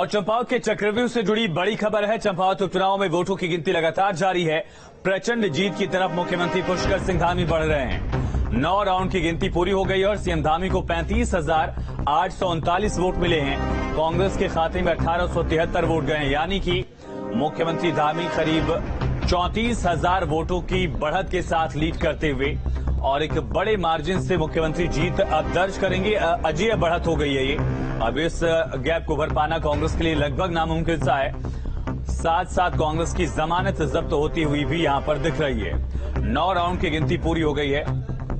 चंपावत के चक्रव्यूह से जुड़ी बड़ी खबर है। चंपावत उपचुनाव में वोटों की गिनती लगातार जारी है। प्रचंड जीत की तरफ मुख्यमंत्री पुष्कर सिंह धामी बढ़ रहे हैं। 9 राउंड की गिनती पूरी हो गई और सीएम धामी को 35,839 वोट मिले हैं। कांग्रेस के खाते में 1873 वोट गए हैं, यानी कि मुख्यमंत्री धामी करीब 34,000 वोटों की बढ़त के साथ लीड करते हुए और एक बड़े मार्जिन से मुख्यमंत्री जीत अब दर्ज करेंगे। अजीब बढ़त हो गई है ये। अब इस गैप को भर पाना कांग्रेस के लिए लगभग नामुमकिन सा है। साथ साथ कांग्रेस की जमानत जब्त होती हुई भी यहां पर दिख रही है। 9 राउंड की गिनती पूरी हो गई है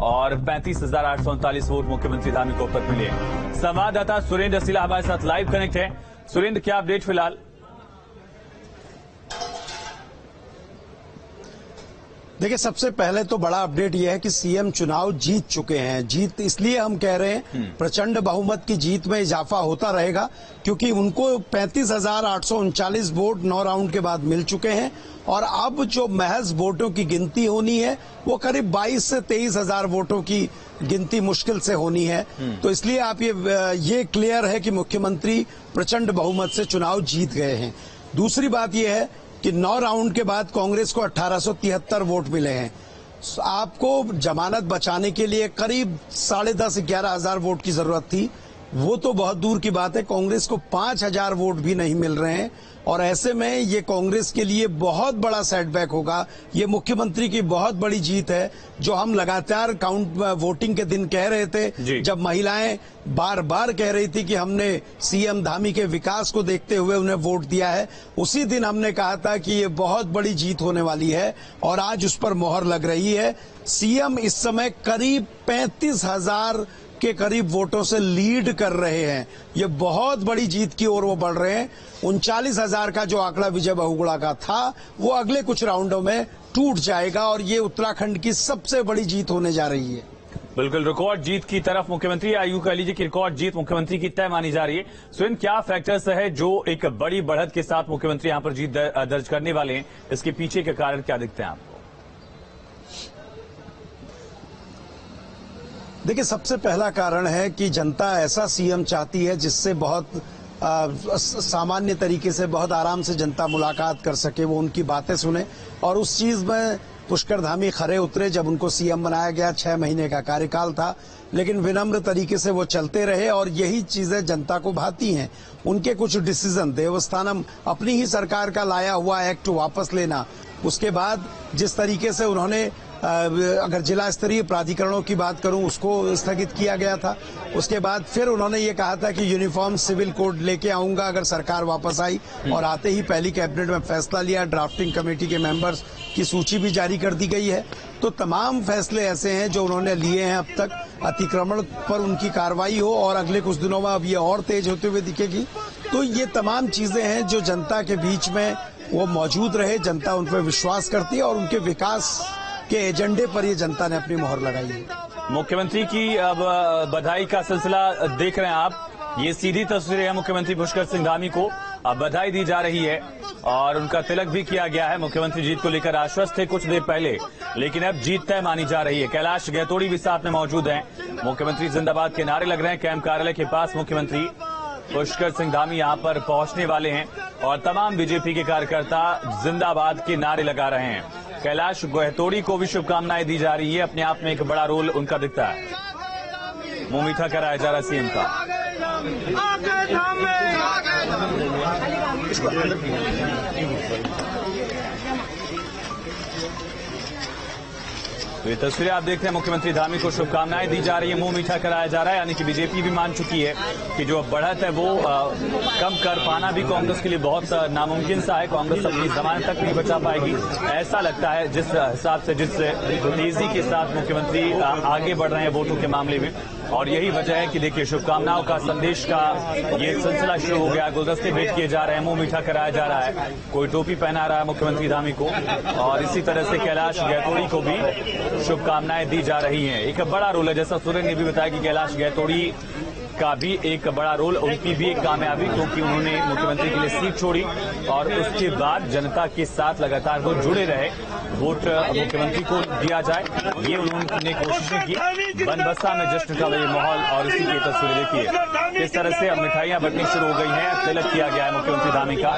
और 35,839 वोट मुख्यमंत्री धामी को अब तक मिले हैं। संवाददाता सुरेंद्र सिला हमारे साथ लाइव कनेक्ट है। सुरेंद्र, क्या अपडेट फिलहाल? देखिए, सबसे पहले तो बड़ा अपडेट यह है कि सीएम चुनाव जीत चुके हैं। जीत इसलिए हम कह रहे हैं प्रचंड बहुमत की जीत में इजाफा होता रहेगा, क्योंकि उनको 35,839 वोट 9 राउंड के बाद मिल चुके हैं और अब जो महज वोटों की गिनती होनी है वो करीब 22 से 23,000 वोटों की गिनती मुश्किल से होनी है। तो इसलिए आप ये क्लियर है कि मुख्यमंत्री प्रचंड बहुमत से चुनाव जीत गए हैं। दूसरी बात यह है कि 9 राउंड के बाद कांग्रेस को 1873 वोट मिले हैं। आपको जमानत बचाने के लिए करीब 10,500-11,000 वोट की जरूरत थी, वो तो बहुत दूर की बात है। कांग्रेस को 5,000 वोट भी नहीं मिल रहे हैं और ऐसे में ये कांग्रेस के लिए बहुत बड़ा सेटबैक होगा। ये मुख्यमंत्री की बहुत बड़ी जीत है, जो हम लगातार वोटिंग के दिन कह रहे थे, जब महिलाएं बार बार कह रही थी कि हमने सीएम धामी के विकास को देखते हुए उन्हें वोट दिया है। उसी दिन हमने कहा था कि ये बहुत बड़ी जीत होने वाली है और आज उस पर मोहर लग रही है। सीएम इस समय करीब 35,000 के करीब वोटों से लीड कर रहे हैं। ये बहुत बड़ी जीत की ओर वो बढ़ रहे हैं। 39,000 का जो आंकड़ा विजय बहुगुणा का था, वो अगले कुछ राउंडों में टूट जाएगा और ये उत्तराखंड की सबसे बड़ी जीत होने जा रही है। बिल्कुल रिकॉर्ड जीत की तरफ मुख्यमंत्री, आयु कह लीजिए कि रिकॉर्ड जीत मुख्यमंत्री की तय मानी जा रही है। सुन, क्या फैक्टर्स है जो एक बड़ी बढ़त के साथ मुख्यमंत्री यहां पर जीत दर्ज करने वाले हैं? इसके पीछे के कारण क्या दिखते हैं आपको? देखिए, सबसे पहला कारण है कि जनता ऐसा सीएम चाहती है जिससे बहुत सामान्य तरीके से, बहुत आराम से जनता मुलाकात कर सके, वो उनकी बातें सुने। और उस चीज में पुष्कर धामी खरे उतरे जब उनको सीएम बनाया गया। 6 महीने का कार्यकाल था, लेकिन विनम्र तरीके से वो चलते रहे और यही चीजें जनता को भाती हैं। उनके कुछ डिसीजन, देवस्थानम अपनी ही सरकार का लाया हुआ एक्ट वापस लेना, उसके बाद जिस तरीके से उन्होंने अगर जिला स्तरीय प्राधिकरणों की बात करूं, उसको स्थगित किया गया था। उसके बाद फिर उन्होंने ये कहा था कि यूनिफॉर्म सिविल कोड लेके आऊंगा अगर सरकार वापस आई, और आते ही पहली कैबिनेट में फैसला लिया। ड्राफ्टिंग कमेटी के मेंबर्स की सूची भी जारी कर दी गई है। तो तमाम फैसले ऐसे हैं जो उन्होंने लिए हैं अब तक। अतिक्रमण पर उनकी कार्रवाई हो और अगले कुछ दिनों में अब ये और तेज होते हुए दिखेगी। तो ये तमाम चीजें हैं जो जनता के बीच में वो मौजूद रहे। जनता उन पर विश्वास करती है और उनके विकास के एजेंडे पर ये जनता ने अपनी मोहर लगाई है। मुख्यमंत्री की अब बधाई का सिलसिला देख रहे हैं आप। ये सीधी तस्वीरें हैं मुख्यमंत्री पुष्कर सिंह धामी को अब बधाई दी जा रही है और उनका तिलक भी किया गया है। मुख्यमंत्री जीत को लेकर आश्वस्त थे कुछ देर पहले, लेकिन अब जीत तय मानी जा रही है। कैलाश गहतोड़ी भी साथ में मौजूद हैं। मुख्यमंत्री जिंदाबाद के नारे लग रहे हैं। कैंप कार्यालय के पास मुख्यमंत्री पुष्कर सिंह धामी यहां पर पहुंचने वाले हैं और तमाम बीजेपी के कार्यकर्ता जिंदाबाद के नारे लगा रहे हैं। कैलाश गहतोड़ी को भी शुभकामनाएं दी जा रही है। अपने आप में एक बड़ा रोल उनका दिखता है। मुंह मीठा कराया जा रहा है सीएम का। तो ये तस्वीरें आप देख रहे हैं। मुख्यमंत्री धामी को शुभकामनाएं दी जा रही है, मुंह मीठा कराया जा रहा है। यानी कि बीजेपी भी मान चुकी है कि जो बढ़त है वो कम कर पाना भी कांग्रेस के लिए बहुत नामुमकिन सा है। कांग्रेस अपनी जमानत तक नहीं बचा पाएगी, ऐसा लगता है जिस हिसाब से, जिस तेजी के साथ मुख्यमंत्री आगे बढ़ रहे हैं वोटों के मामले में। और यही वजह है कि देखिए, शुभकामनाओं का संदेश का ये सिलसिला शुरू हो गया। गुलदस्ते भेंट किए जा रहे हैं, मुंह मीठा कराया जा रहा है, कोई टोपी पहना रहा है मुख्यमंत्री धामी को और इसी तरह से कैलाश गहतोड़ी को भी शुभकामनाएं दी जा रही हैं। एक बड़ा रोल है, जैसा सुरेंद्र ने भी बताया कि कैलाश गहतोड़ी का भी एक बड़ा रोल, उनकी भी एक कामयाबी, क्योंकि उन्होंने मुख्यमंत्री के लिए सीट छोड़ी और उसके बाद जनता के साथ लगातार वो जुड़े रहे। वोट मुख्यमंत्री को दिया जाए, ये उन्होंने कोशिशें की। बनबसा में जश्न का ये माहौल और इसी की तस्वीरें देखिए। इस तरह से अब मिठाइयां बंटनी शुरू हो गई हैं। तिलक किया गया है मुख्यमंत्री धामी का।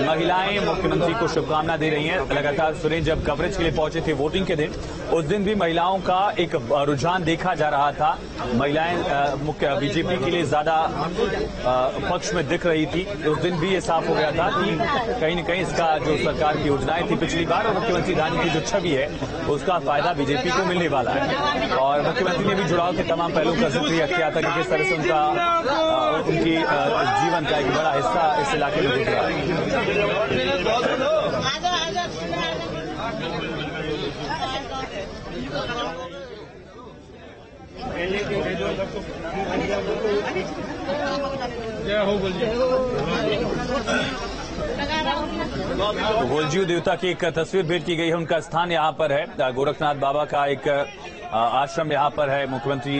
महिलाएं मुख्यमंत्री को शुभकामना दे रही हैं। लगातार सुरेंद्र जब कवरेज के लिए पहुंचे थे वोटिंग के दिन, उस दिन भी महिलाओं का एक रुझान देखा जा रहा था। महिलाएं मुख्य बीजेपी के लिए ज्यादा पक्ष में दिख रही थी। उस दिन भी ये साफ हो गया था कि कहीं न कहीं इसका जो सरकार की योजनाएं थी पिछली बार और मुख्यमंत्री धामी की जो छवि है उसका फायदा बीजेपी को मिलने वाला है। और मुख्यमंत्री ने भी जुड़ाव के तमाम पहलुओं का जिक्र किया था कि किस तरह से उनकी जीवन का एक बड़ा हिस्सा इस इलाके में गुजरा है। तो गोलजीव देवता की एक तस्वीर भेंट की गई है। उनका स्थान यहाँ पर है। गोरखनाथ बाबा का एक आश्रम यहाँ पर है। मुख्यमंत्री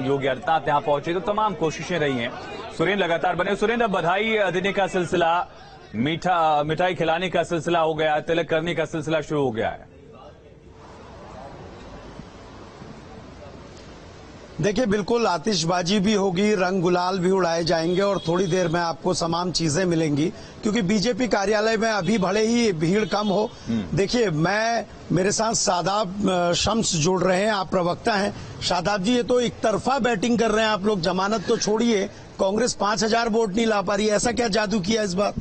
योगी आदित्यनाथ यहाँ पहुंचे तो तमाम कोशिशें रही हैं। सुरेंद्र लगातार बने। सुरेंद्र, बधाई देने का सिलसिला, मिठाई खिलाने का सिलसिला हो गया है, तिलक करने का सिलसिला शुरू हो गया है। देखिए, बिल्कुल आतिशबाजी भी होगी, रंग गुलाल भी उड़ाए जाएंगे और थोड़ी देर में आपको तमाम चीजें मिलेंगी, क्योंकि बीजेपी कार्यालय में अभी भले ही भीड़ कम हो। देखिए, मेरे साथ शादाब शम्स जुड़ रहे हैं, आप प्रवक्ता हैं। शादाब जी, ये तो एक तरफा बैटिंग कर रहे हैं आप लोग, जमानत तो छोड़िए, कांग्रेस 5000 वोट नहीं ला पा रही है, ऐसा क्या जादू किया इस बार?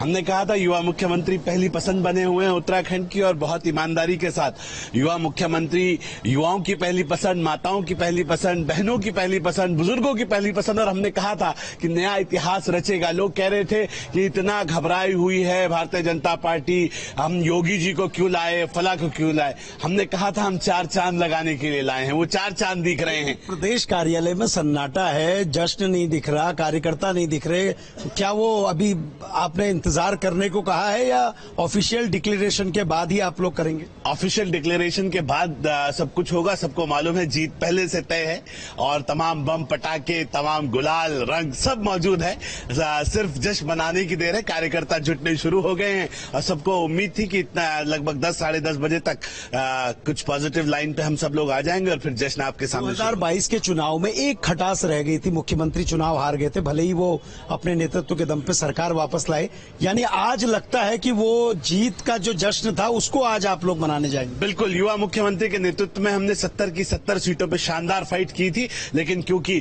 हमने कहा था युवा मुख्यमंत्री पहली पसंद बने हुए हैं उत्तराखंड की, और बहुत ईमानदारी के साथ युवा मुख्यमंत्री युवाओं की पहली पसंद, माताओं की पहली पसंद, बहनों की पहली पसंद, बुजुर्गों की पहली पसंद। और हमने कहा था कि नया इतिहास रचेगा। लोग कह रहे थे कि इतना घबराई हुई है भारतीय जनता पार्टी, हम योगी जी को क्यों लाए, फला को क्यों लाए। हमने कहा था हम 4 चांद लगाने के लिए लाए हैं, वो 4 चांद दिख रहे हैं। प्रदेश कार्यालय में सन्नाटा है, जश्न नहीं दिख रहा, कार्यकर्ता नहीं दिख रहे। क्या वो अभी आपने इंतजार करने को कहा है या ऑफिशियल डिक्लेरेशन के बाद ही आप लोग करेंगे? ऑफिशियल डिक्लेरेशन के बाद सब कुछ होगा। सबको मालूम है जीत पहले से तय है और तमाम बम पटाखे, तमाम गुलाल रंग सब मौजूद है। सिर्फ जश्न मनाने की देर है। कार्यकर्ता जुटने शुरू हो गए हैं और सबको उम्मीद थी कि इतना लगभग 10 साढ़े 10 बजे तक कुछ पॉजिटिव लाइन पे हम सब लोग आ जाएंगे और फिर जश्न आपके सामने। 2022 के चुनाव में एक खटास रह गई थी, मुख्यमंत्री चुनाव हार गए थे, भले ही वो अपने नेतृत्व के दम पे सरकार वापस लाए। यानी आज लगता है कि वो जीत का जो जश्न था उसको आज आप लोग मनाने जाएंगे? बिल्कुल, युवा मुख्यमंत्री के नेतृत्व में हमने 70 की 70 सीटों पे शानदार फाइट की थी, लेकिन क्योंकि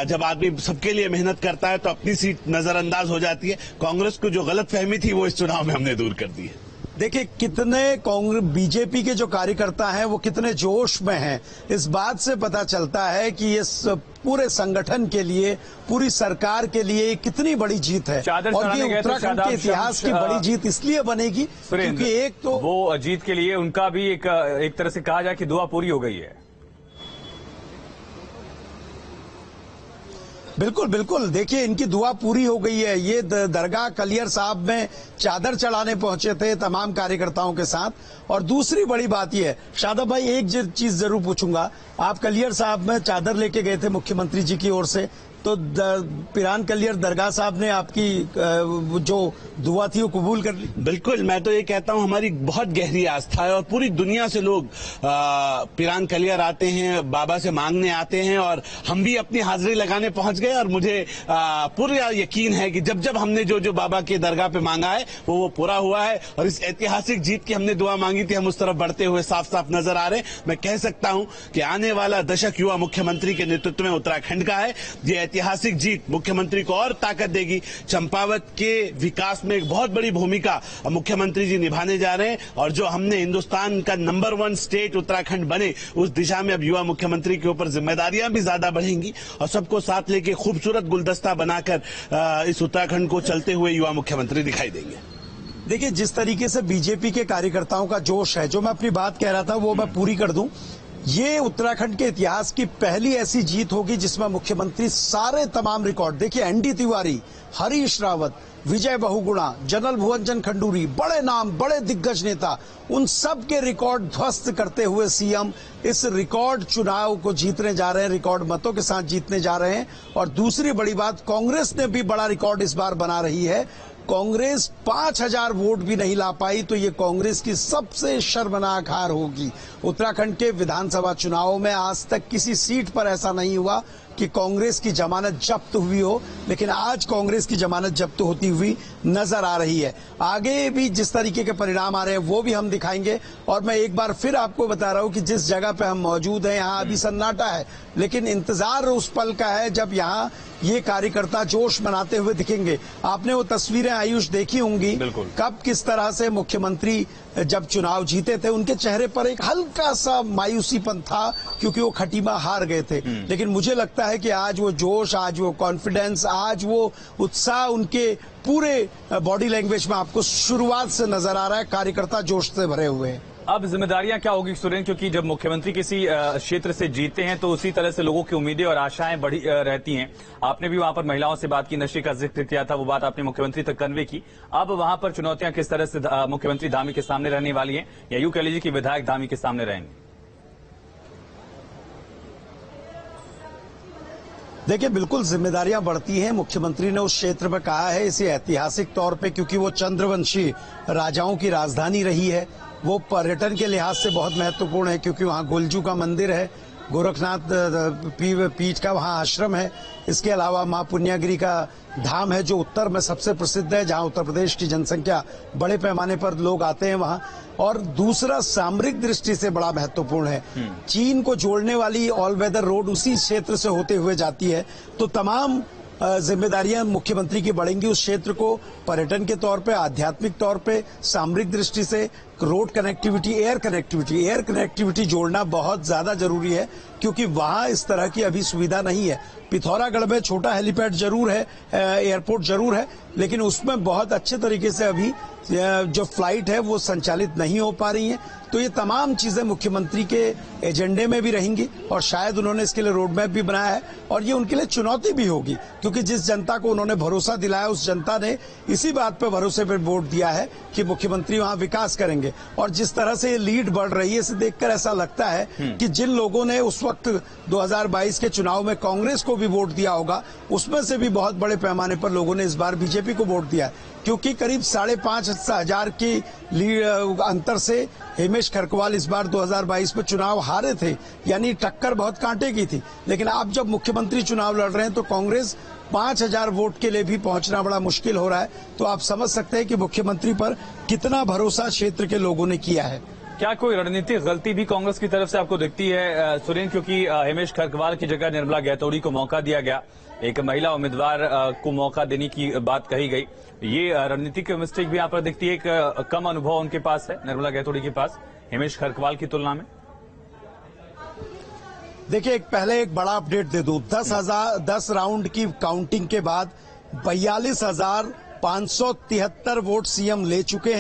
जब आदमी सबके लिए मेहनत करता है तो अपनी सीट नजरअंदाज हो जाती है। कांग्रेस को जो गलतफहमी थी वो इस चुनाव में हमने दूर कर दी है। देखिए, कितने कांग्रेस बीजेपी के जो कार्यकर्ता हैं वो कितने जोश में हैं, इस बात से पता चलता है कि ये पूरे संगठन के लिए, पूरी सरकार के लिए कितनी बड़ी जीत है। और ये उत्तराखंड के इतिहास की बड़ी जीत इसलिए बनेगी क्योंकि एक तो वो जीत के लिए उनका भी एक तरह से कहा जाए कि दुआ पूरी हो गई है। बिल्कुल बिल्कुल, देखिए इनकी दुआ पूरी हो गई है। ये दरगाह कलियर साहब में चादर चढ़ाने पहुंचे थे तमाम कार्यकर्ताओं के साथ। और दूसरी बड़ी बात ये है, शादाब भाई, एक चीज जरूर पूछूंगा, आप कलियर साहब में चादर लेके गए थे मुख्यमंत्री जी की ओर से, तो पिरान कलियर दरगाह साहब ने आपकी जो दुआ थी वो कबूल कर ली? बिल्कुल, मैं तो ये कहता हूं हमारी बहुत गहरी आस्था है और पूरी दुनिया से लोग पिरान कलियर आते हैं, बाबा से मांगने आते हैं और हम भी अपनी हाजिरी लगाने पहुंच गए। और मुझे पूरा यकीन है कि जब जब हमने जो बाबा के दरगाह पे मांगा है वो पूरा हुआ है। और इस ऐतिहासिक जीत की हमने दुआ मांगी थी, हम उस तरफ बढ़ते हुए साफ साफ नजर आ रहे हैं। मैं कह सकता हूं कि आने वाला दशक युवा मुख्यमंत्री के नेतृत्व में उत्तराखंड का है। ये ऐतिहासिक जीत मुख्यमंत्री को और ताकत देगी। चंपावत के विकास में एक बहुत बड़ी भूमिका मुख्यमंत्री जी निभाने जा रहे हैं और जो हमने हिंदुस्तान का नंबर 1 स्टेट उत्तराखंड बने, उस दिशा में अब युवा मुख्यमंत्री के ऊपर जिम्मेदारियां भी ज्यादा बढ़ेंगी और सबको साथ लेके खूबसूरत गुलदस्ता बनाकर इस उत्तराखंड को चलते हुए युवा मुख्यमंत्री दिखाई देंगे। देखिए, जिस तरीके से बीजेपी के कार्यकर्ताओं का जोश है, जो मैं अपनी बात कह रहा था वो मैं पूरी कर दूं। ये उत्तराखंड के इतिहास की पहली ऐसी जीत होगी जिसमें मुख्यमंत्री सारे तमाम रिकॉर्ड, देखिए एनडी तिवारी, हरीश रावत, विजय बहुगुणा, जनरल भुवनचंद खंडूरी, बड़े नाम, बड़े दिग्गज नेता, उन सब के रिकॉर्ड ध्वस्त करते हुए सीएम इस रिकॉर्ड चुनाव को जीतने जा रहे हैं, रिकॉर्ड मतों के साथ जीतने जा रहे हैं। और दूसरी बड़ी बात, कांग्रेस ने भी बड़ा रिकॉर्ड इस बार बना रही है। कांग्रेस 5000 वोट भी नहीं ला पाई तो ये कांग्रेस की सबसे शर्मनाक हार होगी। उत्तराखंड के विधानसभा चुनावों में आज तक किसी सीट पर ऐसा नहीं हुआ कि कांग्रेस की जमानत जब्त हुई हो, लेकिन आज कांग्रेस की जमानत जब्त होती हुई नजर आ रही है। आगे भी जिस तरीके के परिणाम आ रहे हैं वो भी हम दिखाएंगे। और मैं एक बार फिर आपको बता रहा हूं कि जिस जगह पे हम मौजूद हैं यहां अभी सन्नाटा है, लेकिन इंतजार उस पल का है जब यहां ये कार्यकर्ता जोश मनाते हुए दिखेंगे। आपने वो तस्वीरें आयुष देखी होंगी, कब किस तरह से मुख्यमंत्री जब चुनाव जीते थे उनके चेहरे पर एक हल्का सा मायूसीपन था क्योंकि वो खटीमा हार गए थे। लेकिन मुझे लगता है कि आज वो जोश, आज वो कॉन्फिडेंस, आज वो उत्साह उनके पूरे बॉडी लैंग्वेज में आपको शुरुआत से नजर आ रहा है। कार्यकर्ता जोश से भरे हुए हैं। अब जिम्मेदारियां क्या होगी सुरेंद्र, क्योंकि जब मुख्यमंत्री किसी क्षेत्र से जीते हैं तो उसी तरह से लोगों की उम्मीदें और आशाएं बढ़ी रहती हैं। आपने भी वहां पर महिलाओं से बात की, नशे का जिक्र किया था, वो बात आपने मुख्यमंत्री तक कन्वे की। अब वहां पर चुनौतियां किस तरह से मुख्यमंत्री धामी के सामने रहने वाली हैं, या यूं कह लीजिए कि विधायक धामी के सामने रहेंगे? देखिए, बिल्कुल जिम्मेदारियां बढ़ती हैं। मुख्यमंत्री ने उस क्षेत्र में कहा है इसे ऐतिहासिक तौर पे, क्योंकि वो चंद्रवंशी राजाओं की राजधानी रही है, वो पर्यटन के लिहाज से बहुत महत्वपूर्ण है क्योंकि वहाँ गोलजू का मंदिर है, गोरखनाथ पीठ का वहाँ आश्रम है, इसके अलावा मां पुण्यागिरी का धाम है जो उत्तर में सबसे प्रसिद्ध है, जहाँ उत्तर प्रदेश की जनसंख्या बड़े पैमाने पर लोग आते हैं वहाँ। और दूसरा, सामरिक दृष्टि से बड़ा महत्वपूर्ण है। चीन को जोड़ने वाली ऑल वेदर रोड उसी क्षेत्र से होते हुए जाती है, तो तमाम जिम्मेदारियां मुख्यमंत्री की बढ़ेंगी उस क्षेत्र को पर्यटन के तौर पे, आध्यात्मिक तौर पे, सामरिक दृष्टि से, रोड कनेक्टिविटी, एयर कनेक्टिविटी जोड़ना बहुत ज्यादा जरूरी है क्योंकि वहां इस तरह की अभी सुविधा नहीं है। पिथौरागढ़ में छोटा हेलीपैड जरूर है, एयरपोर्ट जरूर है, लेकिन उसमें बहुत अच्छे तरीके से अभी जो फ्लाइट है वो संचालित नहीं हो पा रही है। तो ये तमाम चीजें मुख्यमंत्री के एजेंडे में भी रहेंगी और शायद उन्होंने इसके लिए रोड मैप भी बनाया है और ये उनके लिए चुनौती भी होगी क्योंकि जिस जनता को उन्होंने भरोसा दिलाया उस जनता ने इसी बात पर भरोसे पर वोट दिया है कि मुख्यमंत्री वहां विकास करेंगे। और जिस तरह से ये लीड बढ़ रही है, इसे देखकर ऐसा लगता है कि जिन लोगों ने उस वक्त 2022 के चुनाव में कांग्रेस को भी वोट दिया होगा, उसमें से भी बहुत बड़े पैमाने पर लोगों ने इस बार बीजेपी को वोट दिया है क्योंकि करीब 5,500 की अंतर से हिमेश खरकवाल इस बार 2022 में चुनाव हारे थे, यानी टक्कर बहुत कांटे की थी। लेकिन अब जब मुख्यमंत्री चुनाव लड़ रहे हैं तो कांग्रेस 5,000 वोट के लिए भी पहुंचना बड़ा मुश्किल हो रहा है। तो आप समझ सकते हैं कि मुख्यमंत्री पर कितना भरोसा क्षेत्र के लोगों ने किया है। क्या कोई रणनीतिक गलती भी कांग्रेस की तरफ से आपको दिखती है सुरेंद्र, क्योंकि हिमेश खरकवाल की जगह निर्मला गैतोड़ी को मौका दिया गया, एक महिला उम्मीदवार को मौका देने की बात कही गई, ये रणनीतिक मिस्टेक भी यहाँ पर दिखती है? एक कम अनुभव उनके पास है निर्मला गैतोड़ी के पास हिमेश खरकवाल की तुलना में। देखिए, पहले एक बड़ा अपडेट दे दूं, 10 राउंड की काउंटिंग के बाद 42,573 वोट सीएम ले चुके हैं।